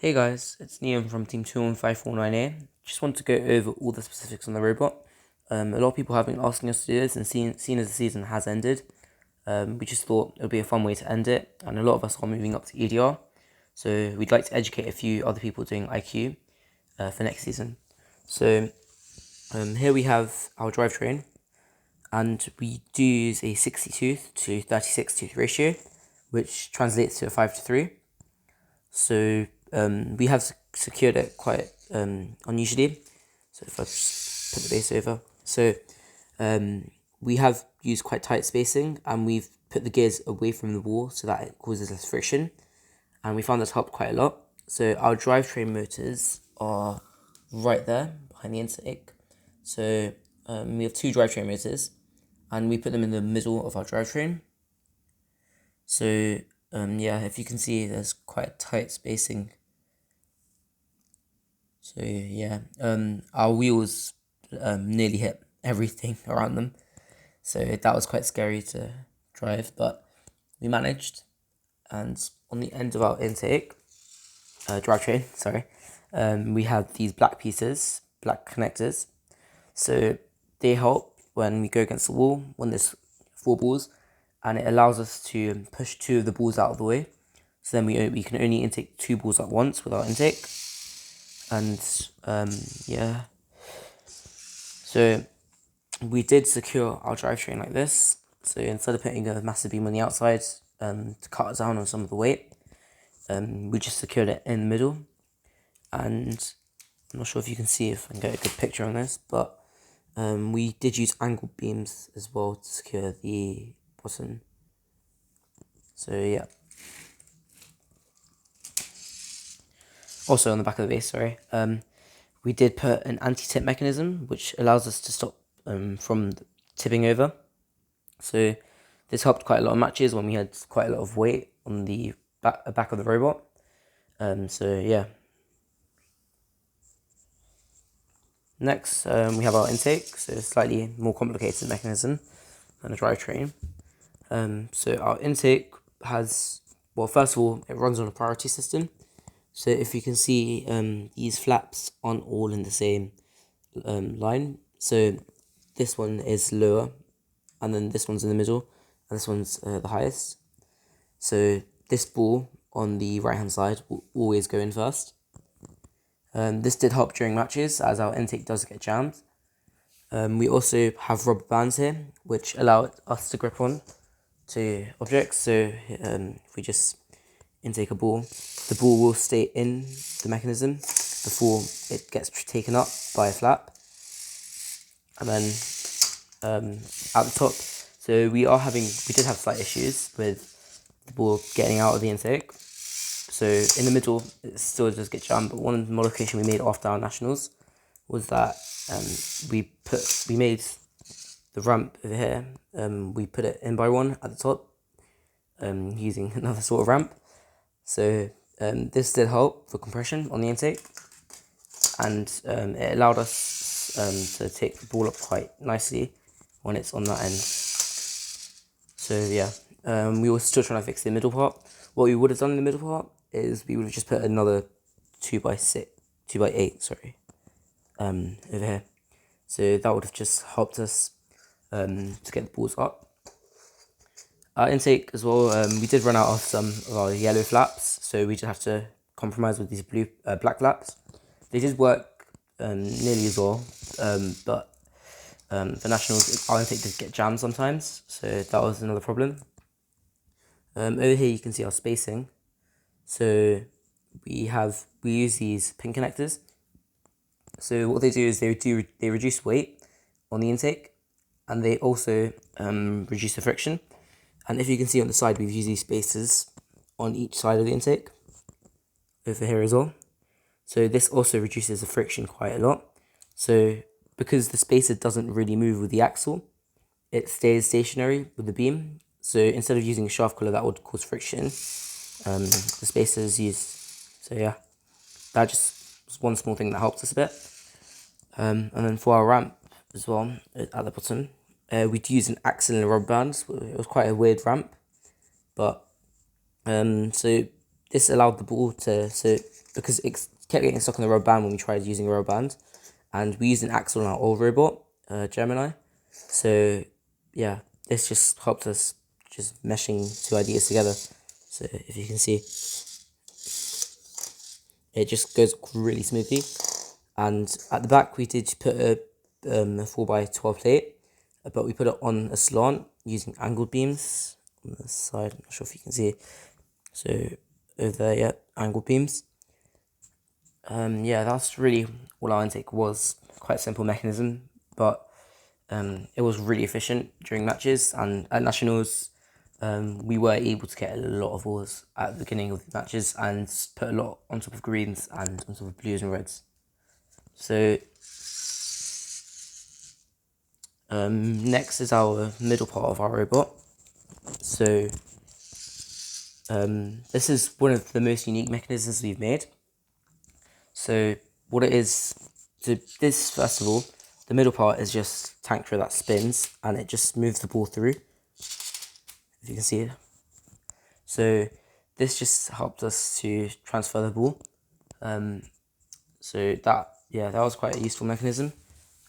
Hey guys, it's Neon from Team 21549A. Just want to go over all the specifics on the robot. A lot of people have been asking us to do this, and seeing as the season has ended, we just thought it would be a fun way to end it, and a lot of us are moving up to EDR, so we'd like to educate a few other people doing IQ for next season. So here we have our drivetrain, and we do use a 60 tooth to 36 tooth ratio, which translates to a 5:3. So we have secured it quite unusually. So if I just put the base over, so we have used quite tight spacing, and we've put the gears away from the wall so that it causes less friction, and we found that's helped quite a lot. So our drivetrain motors are right there behind the intake. So we have two drivetrain motors, and we put them in the middle of our drivetrain. So yeah, if you can see, there's quite tight spacing. So yeah, our wheels nearly hit everything around them. So that was quite scary to drive, but we managed. And on the end of our intake, drivetrain, sorry, we have these black pieces, black connectors. So they help when we go against the wall, when there's four balls, and it allows us to push two of the balls out of the way. So then we can only intake two balls at once with our intake. And yeah, so we did secure our drivetrain like this. So instead of putting a massive beam on the outside to cut down on some of the weight, we just secured it in the middle. And I'm not sure if you can see if I can get a good picture on this, but we did use angled beams as well to secure the bottom. So yeah. Also on the back of the base, sorry, we did put an anti-tip mechanism, which allows us to stop from tipping over. So this helped quite a lot of matches when we had quite a lot of weight on the back of the robot. So yeah. Next, we have our intake, so a slightly more complicated mechanism than a drivetrain. So our intake has, well, first of all, it runs on a priority system. So if you can see, these flaps aren't all in the same line. So this one is lower, and then this one's in the middle, and this one's the highest. So this ball on the right hand side will always go in first. This did help during matches, as our intake does get jammed. We also have rubber bands here, which allow us to grip on to objects. So if we just intake a ball, the ball will stay in the mechanism before it gets taken up by a flap. And then at the top, so we did have slight issues with the ball getting out of the intake. So in the middle, it still does get jammed, but one modification we made after our nationals was that we made the ramp over here, we put it in by one at the top, using another sort of ramp. So this did help for compression on the intake, and it allowed us to take the ball up quite nicely when it's on that end. So yeah, we were still trying to fix the middle part. What we would have done in the middle part is we would have just put another 2x8, sorry, over here. So that would have just helped us to get the balls up. Our intake as well, we did run out of some of our yellow flaps, so we just have to compromise with these black flaps. They did work nearly as well, but for nationals, our intake did get jammed sometimes, so that was another problem. Over here you can see our spacing. So we use these pin connectors. So what they do is they reduce weight on the intake, and they also reduce the friction. And if you can see on the side, we've used these spacers on each side of the intake, over here as well. So this also reduces the friction quite a lot. So because the spacer doesn't really move with the axle, it stays stationary with the beam. So instead of using a shaft collar that would cause friction, the spacer is used. So yeah, that just was one small thing that helped us a bit. And then for our ramp as well, at the bottom, we'd use an axle and a rubber band. It was quite a weird ramp, but so this allowed the ball to, because it kept getting stuck on the rubber band when we tried using a rubber band, and we used an axle on our old robot, Gemini. So yeah, this just helped us just meshing two ideas together. So if you can see, it just goes really smoothly. And at the back we did put a 4x12 plate, but we put it on a slant using angled beams on the side. I'm not sure if you can see. So over there, yeah, angled beams. Yeah, that's really all our intake was. Quite a simple mechanism, but it was really efficient during matches, and at nationals we were able to get a lot of balls at the beginning of the matches and put a lot on top of greens and on top of blues and reds. So next is our middle part of our robot. So this is one of the most unique mechanisms we've made. So what it is, so this, first of all, the middle part is just tank throw that spins and it just moves the ball through, if you can see it. So this just helped us to transfer the ball. So that was quite a useful mechanism.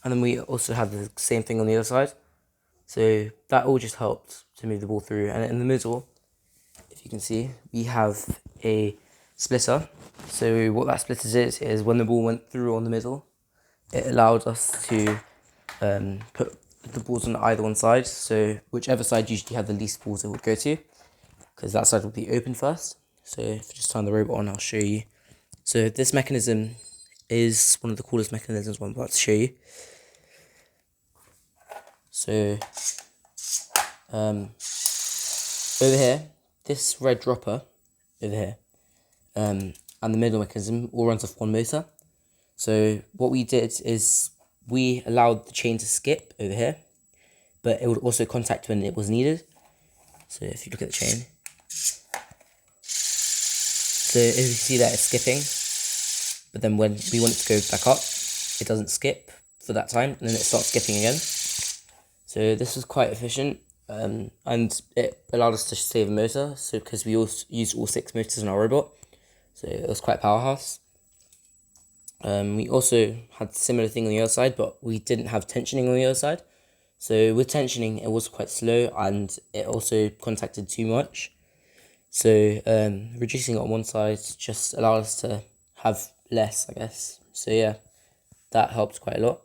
And then we also had the same thing on the other side. So that all just helped to move the ball through. And in the middle, if you can see, we have a splitter. So what that splitter is when the ball went through on the middle, it allowed us to put the balls on either one side. So whichever side usually had the least balls it would go to, because that side would be open first. So if I just turn the robot on, I'll show you. So this mechanism is one of the coolest mechanisms I'm about to show you. So over here, this red dropper over here, and the middle mechanism all runs off one motor. So what we did is we allowed the chain to skip over here, but it would also contact when it was needed. So if you look at the chain, so as you see that it's skipping, but then when we want it to go back up, it doesn't skip for that time, and then it starts skipping again. So this was quite efficient, and it allowed us to save a motor, so because we also used all 6 motors in our robot, so it was quite a powerhouse. We also had a similar thing on the other side, but we didn't have tensioning on the other side. So with tensioning, it was quite slow, and it also contacted too much. So reducing it on one side just allowed us to have less, I guess. So yeah, that helped quite a lot.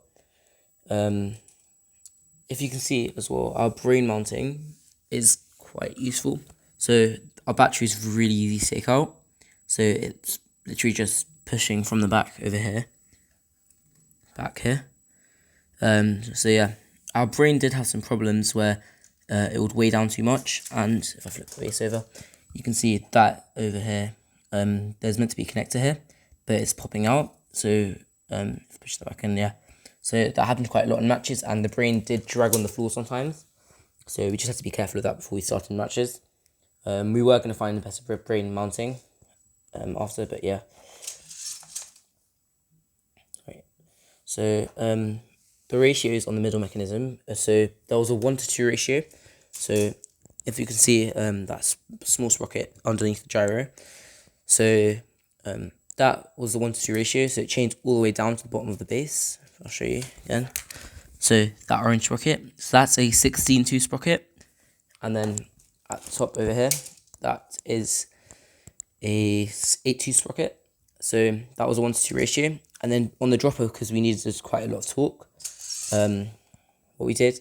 If you can see as well, our brain mounting is quite useful. So our battery is really easy to take out. So it's literally just pushing from the back over here, back here. So yeah, our brain did have some problems where it would weigh down too much, and if I flip the base over, you can see that over here, there's meant to be a connector here, but it's popping out. So if I push that back in, yeah. So that happened quite a lot in matches, and the brain did drag on the floor sometimes. So we just had to be careful of that before we started matches. We were going to find a better brain mounting after, but yeah. Right. So the ratios on the middle mechanism, so there was a 1:2 ratio. So if you can see that small sprocket underneath the gyro, so that was the 1:2 ratio, so it changed all the way down to the bottom of the base. I'll show you again. So that orange sprocket, so that's a 16:2 sprocket, and then at the top over here, that is a 8:2 sprocket. So that was a 1:2 ratio, and then on the dropper, because we needed quite a lot of torque, what we did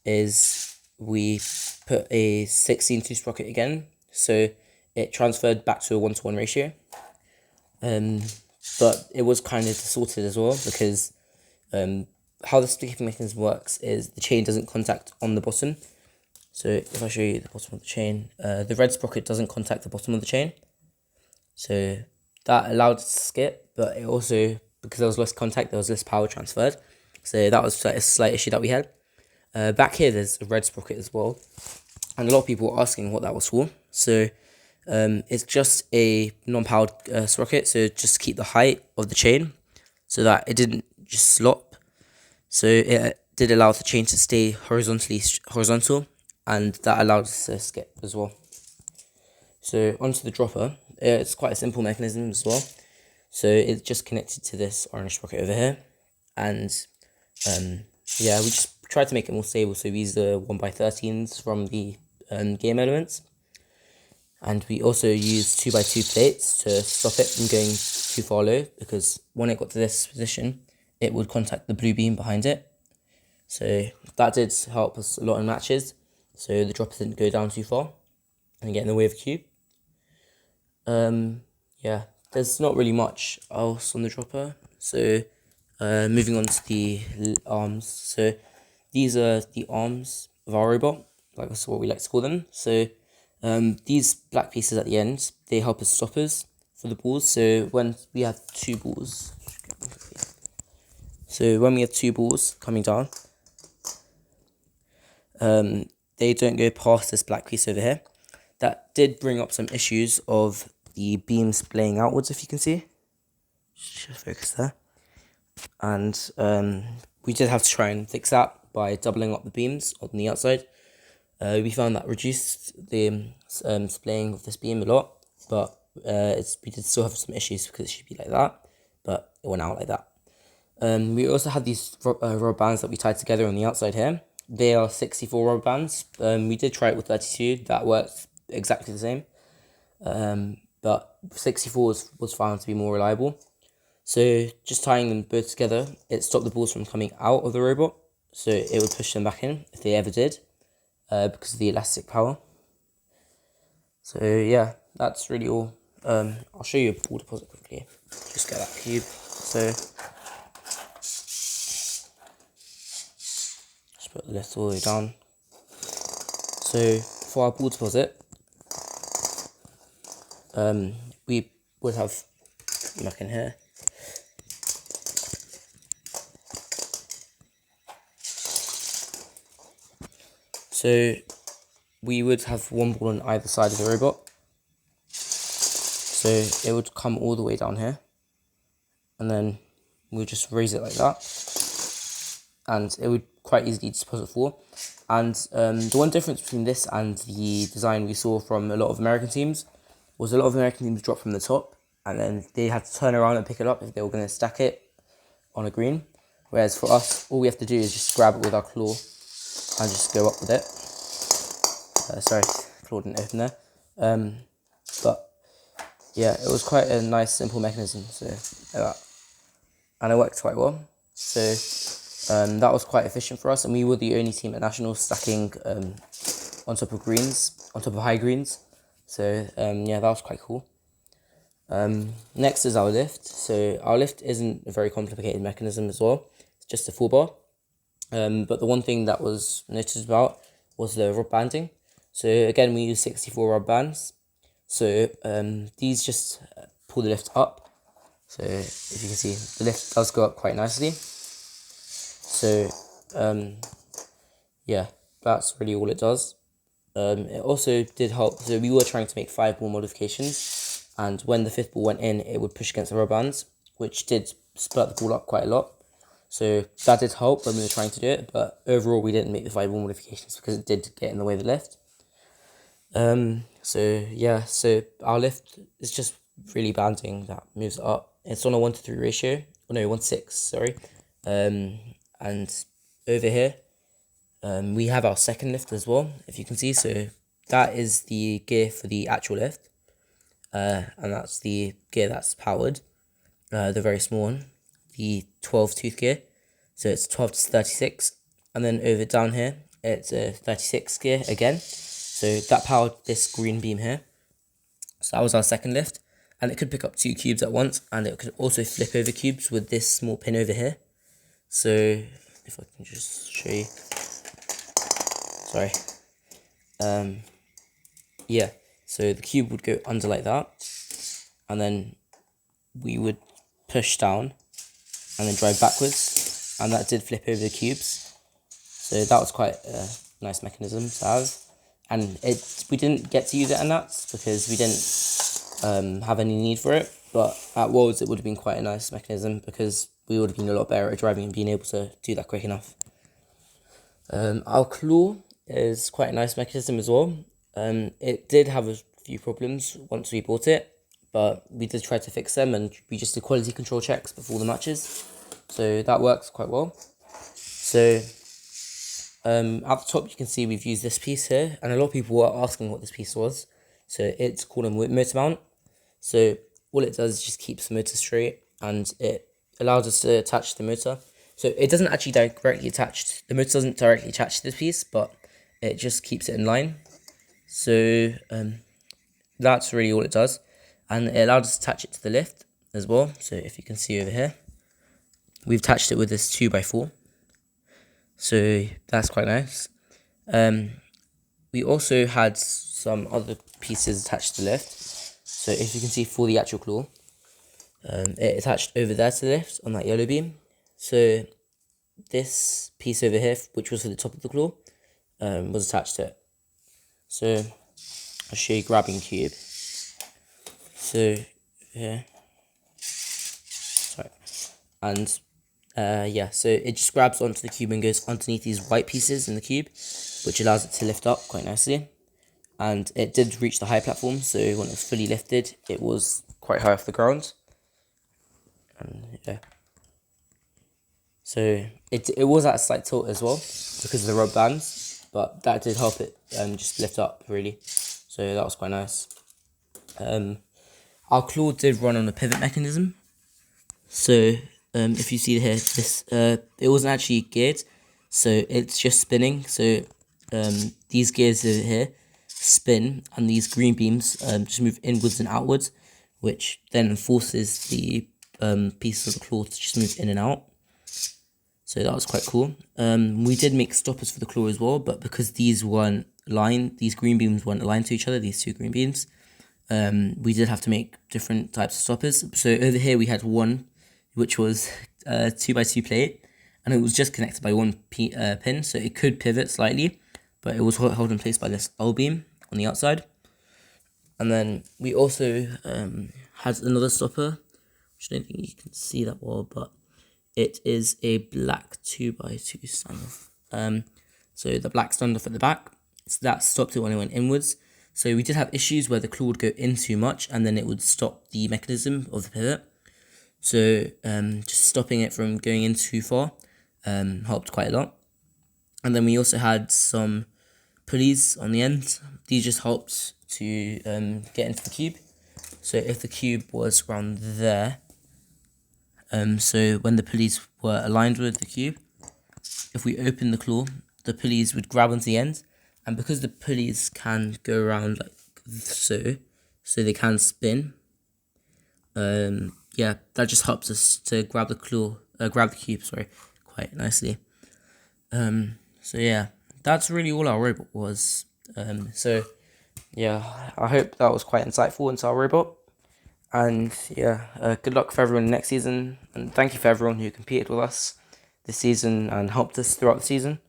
is we put a 16:2 sprocket again, so it transferred back to a 1:1 ratio. But it was kind of distorted as well, because how the skipping mechanism works is the chain doesn't contact on the bottom. So if I show you the bottom of the chain, the red sprocket doesn't contact the bottom of the chain. So that allowed it to skip, but it also, because there was less contact, there was less power transferred. So that was a slight issue that we had. Back here, there's a red sprocket as well, and a lot of people were asking what that was for. So it's just a non-powered sprocket, so just to keep the height of the chain so that it didn't just slop. So it did allow the chain to stay horizontal, and that allowed us to skip as well. So onto the dropper, it's quite a simple mechanism as well. So it's just connected to this orange sprocket over here, and yeah, we just tried to make it more stable. So we used the 1x13s from the game elements, and we also used 2x2 plates to stop it from going too far low, because when it got to this position, it would contact the blue beam behind it. So that did help us a lot in matches. So the dropper didn't go down too far and get in the way of the cube. Yeah, there's not really much else on the dropper. So moving on to the arms. So these are the arms of our robot, like that's what we like to call them. So these black pieces at the end, they help as stoppers for the balls. So when we have two balls, coming down, they don't go past this black piece over here. That did bring up some issues of the beams splaying outwards, if you can see. Should focus there. And we did have to try and fix that by doubling up the beams on the outside. We found that reduced the splaying of this beam a lot, but we did still have some issues because it should be like that, but it went out like that. We also had these rubber bands that we tied together on the outside here. They are 64 rubber bands. We did try it with 32. That worked exactly the same. But 64 was found to be more reliable. So just tying them both together, it stopped the balls from coming out of the robot. So it would push them back in if they ever did, because of the elastic power. So yeah, that's really all. I'll show you a ball deposit quickly. Just get that cube. So just put the lift all the way down. So for our ball deposit, we would have back in here. So we would have one ball on either side of the robot. So it would come all the way down here, and then we would just raise it like that, and it would quite easily deposit fall. And the one difference between this and the design we saw from a lot of American teams was a lot of American teams drop from the top, and then they had to turn around and pick it up if they were going to stack it on a green. Whereas for us, all we have to do is just grab it with our claw and just go up with it. Sorry, claw didn't open there. But yeah, it was quite a nice, simple mechanism. So like that, and it worked quite well. So that was quite efficient for us, and we were the only team at nationals stacking on top of greens, on top of high greens. So yeah, that was quite cool. Next is our lift. So our lift isn't a very complicated mechanism as well. It's just a 4-bar. But the one thing that was noticed about was the rod banding. So again, we use 64 rod bands. So these just pull the lift up. So if you can see, the lift does go up quite nicely. So yeah, that's really all it does. It also did help. So we were trying to make 5-ball modifications, and when the 5th ball went in, it would push against the rubber bands, which did split the ball up quite a lot. So that did help when we were trying to do it, but overall we didn't make the 5-ball modifications because it did get in the way of the lift. So yeah, so our lift is just really banding that moves up. It's on a 1:3 ratio. Oh no, 1:6, sorry. And over here, we have our second lift as well, if you can see. So that is the gear for the actual lift, and that's the gear that's powered, the very small one, the 12 tooth gear. So it's 12 to 36, and then over down here it's a 36 gear again. So that powered this green beam here. So that was our second lift, and it could pick up 2 cubes at once, and it could also flip over cubes with this small pin over here. So if I can just show you, sorry. Yeah, so the cube would go under like that, and then we would push down and then drive backwards, and that did flip over the cubes. So that was quite a nice mechanism to have, and we didn't get to use it at Nats because we didn't have any need for it, but at Worlds it would have been quite a nice mechanism because we would have been a lot better at driving and being able to do that quick enough. Our claw is quite a nice mechanism as well. It did have a few problems once we bought it, but we did try to fix them, and we just did quality control checks before the matches, so that works quite well. So at the top you can see we've used this piece here, and a lot of people were asking what this piece was. So it's called a motor mount. So all it does is just keeps the motor straight, and it allows us to attach the motor. So it doesn't actually directly attach, the motor doesn't directly attach to this piece, but it just keeps it in line. So that's really all it does, and it allows us to attach it to the lift as well. So if you can see over here, we've attached it with this 2x4, so that's quite nice. We also had some other pieces attached to the lift. So if you can see, for the actual claw, it attached over there to the lift on that yellow beam. So this piece over here, which was for the top of the claw, was attached to it. So I'll show you grabbing cube. So here, sorry, and yeah, so it just grabs onto the cube and goes underneath these white pieces in the cube, which allows it to lift up quite nicely. And it did reach the high platform, so when it was fully lifted, it was quite high off the ground. And yeah, so it was at a slight tilt as well because of the rubber bands, but that did help it just lift up really. So that was quite nice. Our claw did run on a pivot mechanism. So if you see here, this it wasn't actually geared, so it's just spinning. So these gears over here spin, and these green beams just move inwards and outwards, which then forces the piece of the claw to just move in and out. So that was quite cool. We did make stoppers for the claw as well, but because these weren't aligned, these green beams weren't aligned to each other, these two green beams, we did have to make different types of stoppers. So over here we had one, which was a 2x2 plate, and it was just connected by one pin, so it could pivot slightly, but it was held in place by this L beam on the outside. And then we also had another stopper, which I don't think you can see that well, but it is a black 2x2 standoff. So the black standoff at the back, so that stopped it when it went inwards. So we did have issues where the claw would go in too much, and then it would stop the mechanism of the pivot. So just stopping it from going in too far helped quite a lot. And then we also had some pulleys on the end. These just helped to get into the cube. So if the cube was around there, so when the pulleys were aligned with the cube, if we open the claw, the pulleys would grab onto the end, and because the pulleys can go around like so they can spin, yeah, that just helps us to grab the cube, quite nicely. So yeah, that's really all our robot was. So yeah, I hope that was quite insightful into our robot. And yeah, good luck for everyone next season, and thank you for everyone who competed with us this season and helped us throughout the season.